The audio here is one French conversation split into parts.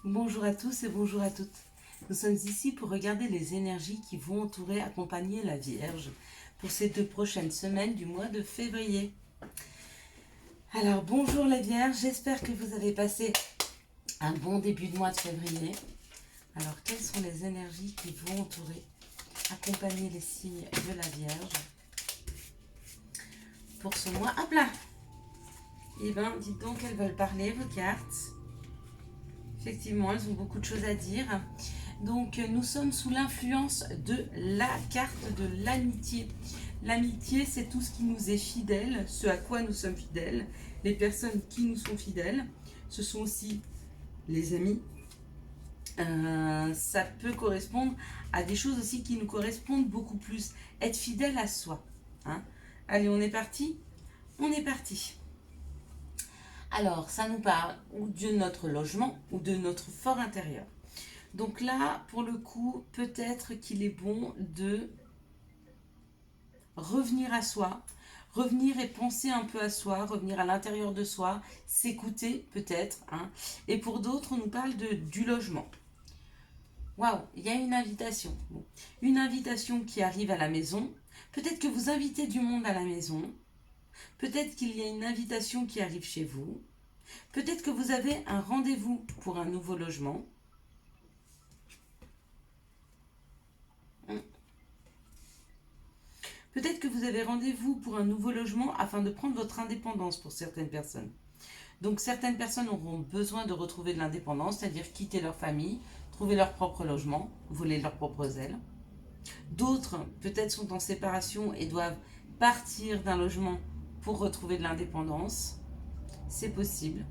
Bonjour à tous et bonjour à toutes. Nous sommes ici pour regarder les énergies qui vont entourer, accompagner la Vierge pour ces 2 prochaines semaines du mois de février. Alors bonjour les Vierges, j'espère que vous avez passé un bon début de mois de février. Alors quelles sont les énergies qui vont entourer, accompagner les signes de la Vierge pour ce mois? Hop là! Eh bien, dites donc, elles veulent parler, vos cartes. Effectivement, elles ont beaucoup de choses à dire. Donc, nous sommes sous l'influence de la carte de l'amitié. L'amitié, c'est tout ce qui nous est fidèle, ce à quoi nous sommes fidèles, les personnes qui nous sont fidèles. Ce sont aussi les amis. Ça peut correspondre à des choses aussi qui nous correspondent beaucoup plus. Être fidèle à soi. Hein. Allez, on est parti? On est parti. Alors, ça nous parle ou de notre logement ou de notre fort intérieur. Donc là, pour le coup, peut-être qu'il est bon de revenir à soi, revenir et penser un peu à soi, revenir à l'intérieur de soi, s'écouter peut-être. Hein. Et pour d'autres, on nous parle du logement. Waouh, il y a une invitation. Bon. Une invitation qui arrive à la maison. Peut-être que vous invitez du monde à la maison. Peut-être qu'il y a une invitation qui arrive chez vous. Peut-être que vous avez un rendez-vous pour un nouveau logement. Peut-être que vous avez rendez-vous pour un nouveau logement afin de prendre votre indépendance pour certaines personnes. Donc certaines personnes auront besoin de retrouver de l'indépendance, c'est-à-dire quitter leur famille, trouver leur propre logement, voler leurs propres ailes. D'autres peut-être sont en séparation et doivent partir d'un logement pour retrouver de l'indépendance. C'est possible.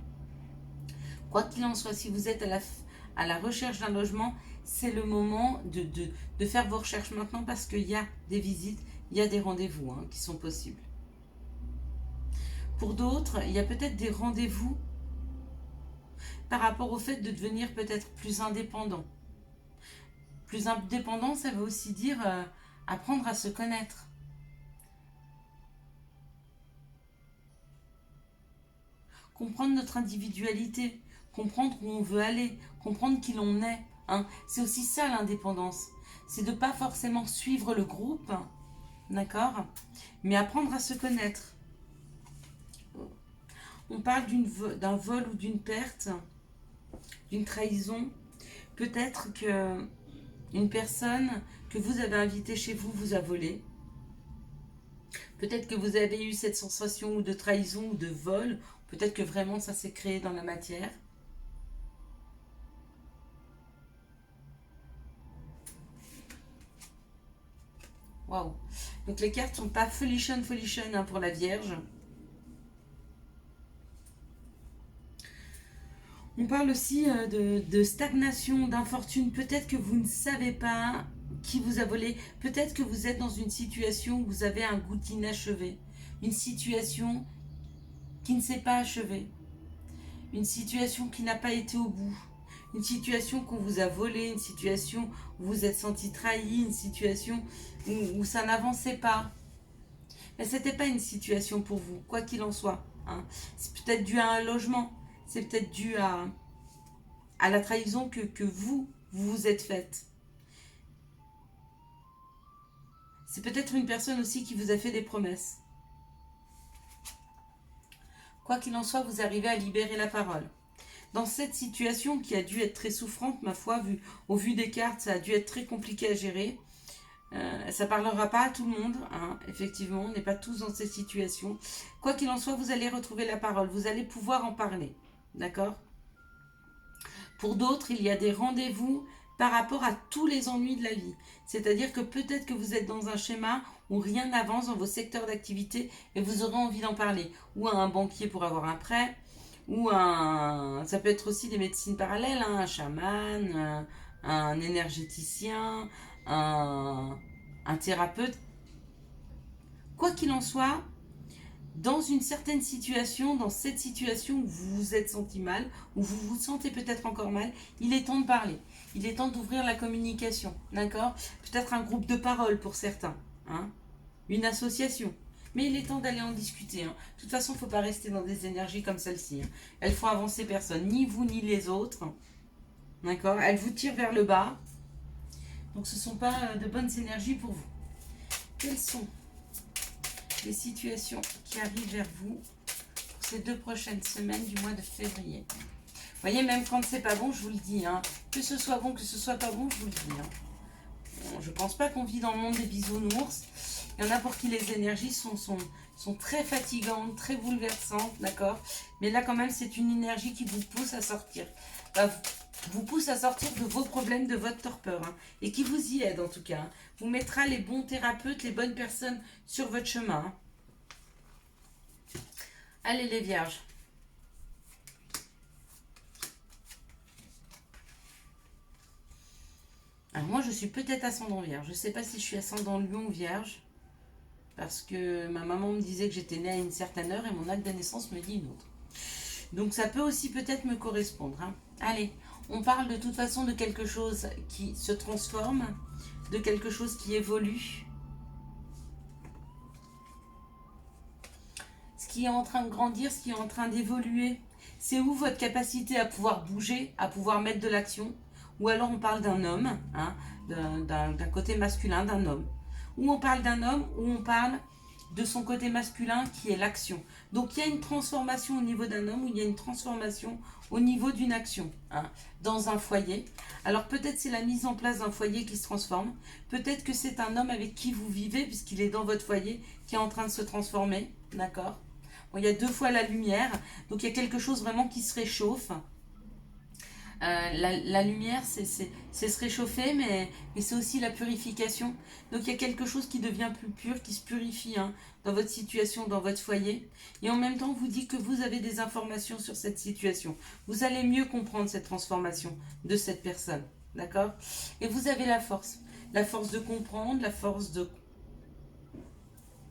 Quoi qu'il en soit, si vous êtes à la recherche d'un logement, c'est le moment de faire vos recherches maintenant parce qu'il y a des visites, il y a des rendez-vous qui sont possibles. Pour d'autres, il y a peut-être des rendez-vous par rapport au fait de devenir peut-être plus indépendant. Plus indépendant, ça veut aussi dire apprendre à se connaître. Comprendre notre individualité, comprendre où on veut aller, comprendre qui l'on est. Hein. C'est aussi ça l'indépendance. C'est de ne pas forcément suivre le groupe, d'accord, mais apprendre à se connaître. On parle d'un vol ou d'une perte, d'une trahison. Peut-être que une personne que vous avez invitée chez vous vous a volé. Peut-être que vous avez eu cette sensation ou de trahison ou de vol. Peut-être que vraiment ça s'est créé dans la matière. Waouh. Donc les cartes sont pas folichon pour la Vierge. On parle aussi de stagnation, d'infortune. Peut-être que vous ne savez pas qui vous a volé. Peut-être que vous êtes dans une situation où vous avez un goût inachevé. Une situation qui ne s'est pas achevée. Une situation qui n'a pas été au bout. Une situation qu'on vous a volé, une situation où vous êtes senti trahi, une situation où ça n'avançait pas. Mais ce n'était pas une situation pour vous, quoi qu'il en soit. Hein. C'est peut-être dû à un logement, c'est peut-être dû à la trahison que vous vous êtes faite. C'est peut-être une personne aussi qui vous a fait des promesses. Quoi qu'il en soit, vous arrivez à libérer la parole. Dans cette situation qui a dû être très souffrante, ma foi, au vu des cartes, ça a dû être très compliqué à gérer. Ça ne parlera pas à tout le monde, hein, effectivement, on n'est pas tous dans cette situation. Quoi qu'il en soit, vous allez retrouver la parole, vous allez pouvoir en parler, d'accord? Pour d'autres, il y a des rendez-vous par rapport à tous les ennuis de la vie. C'est-à-dire que peut-être que vous êtes dans un schéma où rien n'avance dans vos secteurs d'activité et vous aurez envie d'en parler. Ou à un banquier pour avoir un prêt, ça peut être aussi des médecines parallèles, hein, un chaman, un énergéticien, un thérapeute. Quoi qu'il en soit, dans une certaine situation, dans cette situation où vous vous êtes senti mal, où vous vous sentez peut-être encore mal, il est temps de parler. Il est temps d'ouvrir la communication, d'accord? Peut-être un groupe de parole pour certains, hein? Une association. Mais il est temps d'aller en discuter. Hein. De toute façon, il ne faut pas rester dans des énergies comme celle-ci. Hein. Elles font avancer personne, ni vous ni les autres. D'accord? Elle vous tire vers le bas. Donc ce ne sont pas de bonnes énergies pour vous. Quelles sont les situations qui arrivent vers vous pour ces 2 prochaines semaines du mois de février? Vous voyez, même quand c'est pas bon, je vous le dis. Hein, que ce soit bon, que ce soit pas bon, je vous le dis. Hein. Bon, je pense pas qu'on vit dans le monde des bisounours. Il y en a pour qui les énergies sont très fatigantes, très bouleversantes, d'accord? Mais là, quand même, c'est une énergie qui vous pousse à sortir. Vous pousse à sortir de vos problèmes, de votre torpeur. Hein, et qui vous y aide, en tout cas. Hein. Vous mettra les bons thérapeutes, les bonnes personnes sur votre chemin. Hein. Allez, les vierges. Alors moi, je suis peut-être ascendant vierge. Je ne sais pas si je suis ascendant lion ou vierge. Parce que ma maman me disait que j'étais née à une certaine heure et mon acte de naissance me dit une autre. Donc ça peut aussi peut-être me correspondre. Hein. Allez, on parle de toute façon de quelque chose qui se transforme, de quelque chose qui évolue. Ce qui est en train de grandir, ce qui est en train d'évoluer. C'est où votre capacité à pouvoir bouger, à pouvoir mettre de l'action. Ou alors on parle d'un homme, hein, d'un côté masculin, d'un homme. Ou on parle d'un homme, ou on parle de son côté masculin qui est l'action. Donc il y a une transformation au niveau d'un homme, ou il y a une transformation au niveau d'une action, hein, dans un foyer. Alors peut-être c'est la mise en place d'un foyer qui se transforme. Peut-être que c'est un homme avec qui vous vivez, puisqu'il est dans votre foyer, qui est en train de se transformer, d'accord? Bon, il y a 2 fois la lumière, donc il y a quelque chose vraiment qui se réchauffe. La lumière, c'est se réchauffer, mais c'est aussi la purification. Donc il y a quelque chose qui devient plus pur, qui se purifie hein, dans votre situation, dans votre foyer. Et en même temps, on vous dit que vous avez des informations sur cette situation. Vous allez mieux comprendre cette transformation de cette personne. D'accord? Et vous avez la force. La force de comprendre, la force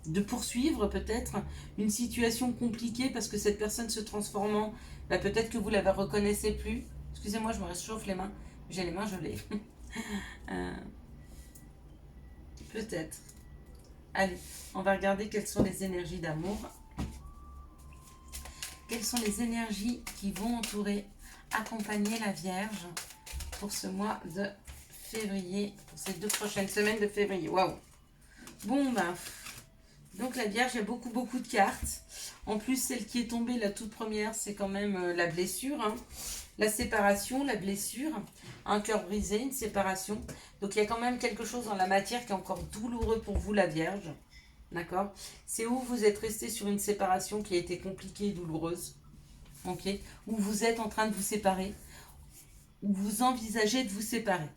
de poursuivre peut-être une situation compliquée parce que cette personne se transformant, bah, peut-être que vous ne la reconnaissez plus. Excusez-moi, je me réchauffe les mains. J'ai les mains gelées. Peut-être. Allez, on va regarder quelles sont les énergies d'amour. Quelles sont les énergies qui vont entourer, accompagner la Vierge pour ce mois de février, pour ces 2 prochaines semaines de février. Waouh. Bon, ben, donc la Vierge, il y a beaucoup de cartes. En plus, celle qui est tombée, la toute première, c'est quand même la blessure. Hein. La séparation, la blessure, un cœur brisé, une séparation. Donc il y a quand même quelque chose dans la matière qui est encore douloureux pour vous, la Vierge. D'accord? C'est où vous êtes resté sur une séparation qui a été compliquée et douloureuse. Ok? Où vous êtes en train de vous séparer. Où vous envisagez de vous séparer.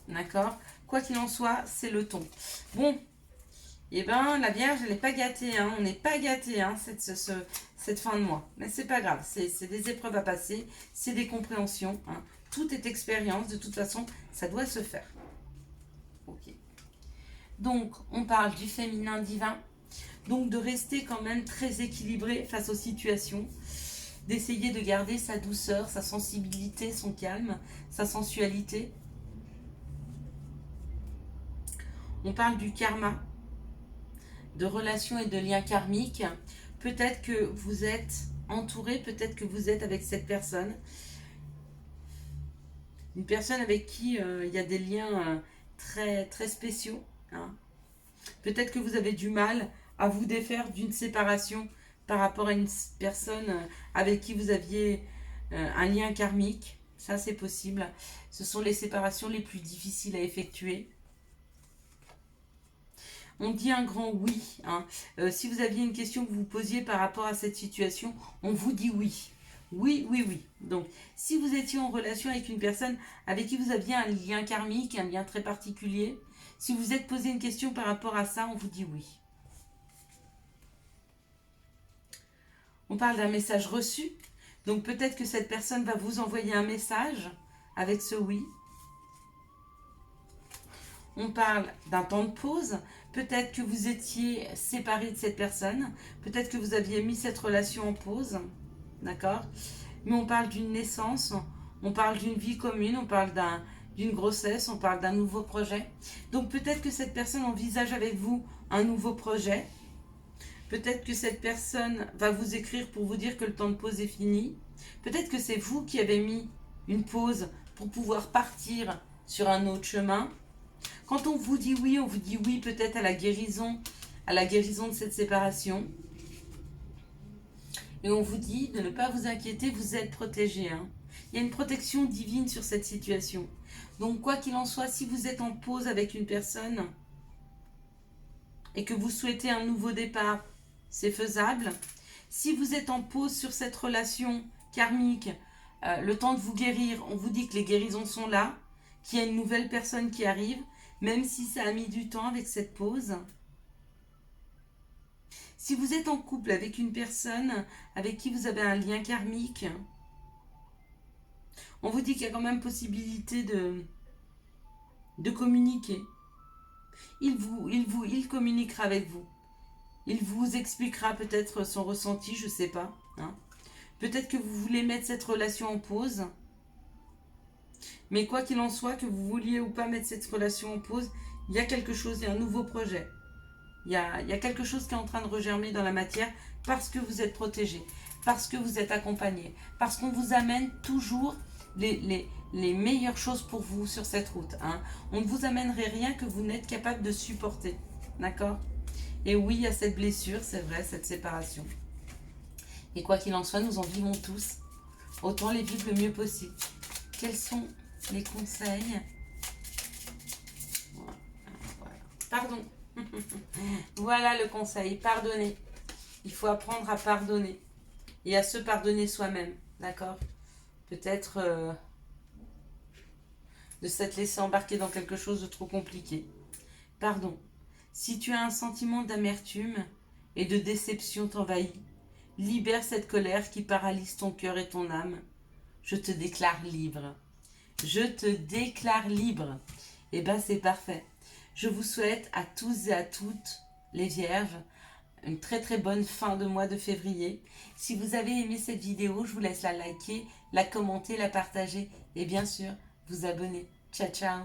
D'accord? Quoi qu'il en soit, c'est le ton. Bon. Eh bien, la Vierge, elle n'est pas gâtée. Hein. On n'est pas gâté hein, cette fin de mois. Mais c'est pas grave. C'est des épreuves à passer. C'est des compréhensions. Hein. Tout est expérience. De toute façon, ça doit se faire. Ok. Donc, on parle du féminin divin. Donc, de rester quand même très équilibré face aux situations. D'essayer de garder sa douceur, sa sensibilité, son calme, sa sensualité. On parle du karma, de relations et de liens karmiques. Peut-être que vous êtes entouré, peut-être que vous êtes avec cette personne. Une personne avec qui il y a des liens très, très spéciaux. Hein. Peut-être que vous avez du mal à vous défaire d'une séparation par rapport à une personne avec qui vous aviez un lien karmique. Ça, c'est possible. Ce sont les séparations les plus difficiles à effectuer. On dit un grand oui. Hein. Si vous aviez une question que vous posiez par rapport à cette situation, on vous dit oui. Oui, oui, oui. Donc, si vous étiez en relation avec une personne avec qui vous aviez un lien karmique, un lien très particulier, si vous êtes posé une question par rapport à ça, on vous dit oui. On parle d'un message reçu. Donc, peut-être que cette personne va vous envoyer un message avec ce oui. On parle d'un temps de pause. Peut-être que vous étiez séparé de cette personne. Peut-être que vous aviez mis cette relation en pause. D'accord? Mais on parle d'une naissance. On parle d'une vie commune. On parle d'une grossesse. On parle d'un nouveau projet. Donc peut-être que cette personne envisage avec vous un nouveau projet. Peut-être que cette personne va vous écrire pour vous dire que le temps de pause est fini. Peut-être que c'est vous qui avez mis une pause pour pouvoir partir sur un autre chemin. Quand on vous dit oui, on vous dit oui peut-être à la guérison de cette séparation. Et on vous dit de ne pas vous inquiéter, vous êtes protégé. Hein. Il y a une protection divine sur cette situation. Donc quoi qu'il en soit, si vous êtes en pause avec une personne et que vous souhaitez un nouveau départ, c'est faisable. Si vous êtes en pause sur cette relation karmique, le temps de vous guérir, on vous dit que les guérisons sont là, qu'il y a une nouvelle personne qui arrive, même si ça a mis du temps avec cette pause. Si vous êtes en couple avec une personne avec qui vous avez un lien karmique, on vous dit qu'il y a quand même possibilité de communiquer. Il communiquera avec vous. Il vous expliquera peut-être son ressenti, je ne sais pas. Hein. Peut-être que vous voulez mettre cette relation en pause. Mais quoi qu'il en soit, que vous vouliez ou pas mettre cette relation en pause, il y a quelque chose, il y a un nouveau projet. Il y a quelque chose qui est en train de regermer dans la matière parce que vous êtes protégé, parce que vous êtes accompagné, parce qu'on vous amène toujours les meilleures choses pour vous sur cette route. Hein. On ne vous amènerait rien que vous n'êtes capable de supporter. D'accord ? Et oui, il y a cette blessure, c'est vrai, cette séparation. Et quoi qu'il en soit, nous en vivons tous. Autant les vivre le mieux possible. Quels sont les conseils ? Voilà. Pardon. Voilà le conseil, pardonner. Il faut apprendre à pardonner. Et à se pardonner soi-même. D'accord ? Peut-être de s'être laissé embarquer dans quelque chose de trop compliqué. Pardon. Si tu as un sentiment d'amertume et de déception t'envahit, libère cette colère qui paralyse ton cœur et ton âme. Je te déclare libre. Je te déclare libre. Et ben c'est parfait. Je vous souhaite à tous et à toutes les vierges une très très bonne fin de mois de février. Si vous avez aimé cette vidéo, je vous laisse la liker, la commenter, la partager et bien sûr vous abonner. Ciao ciao.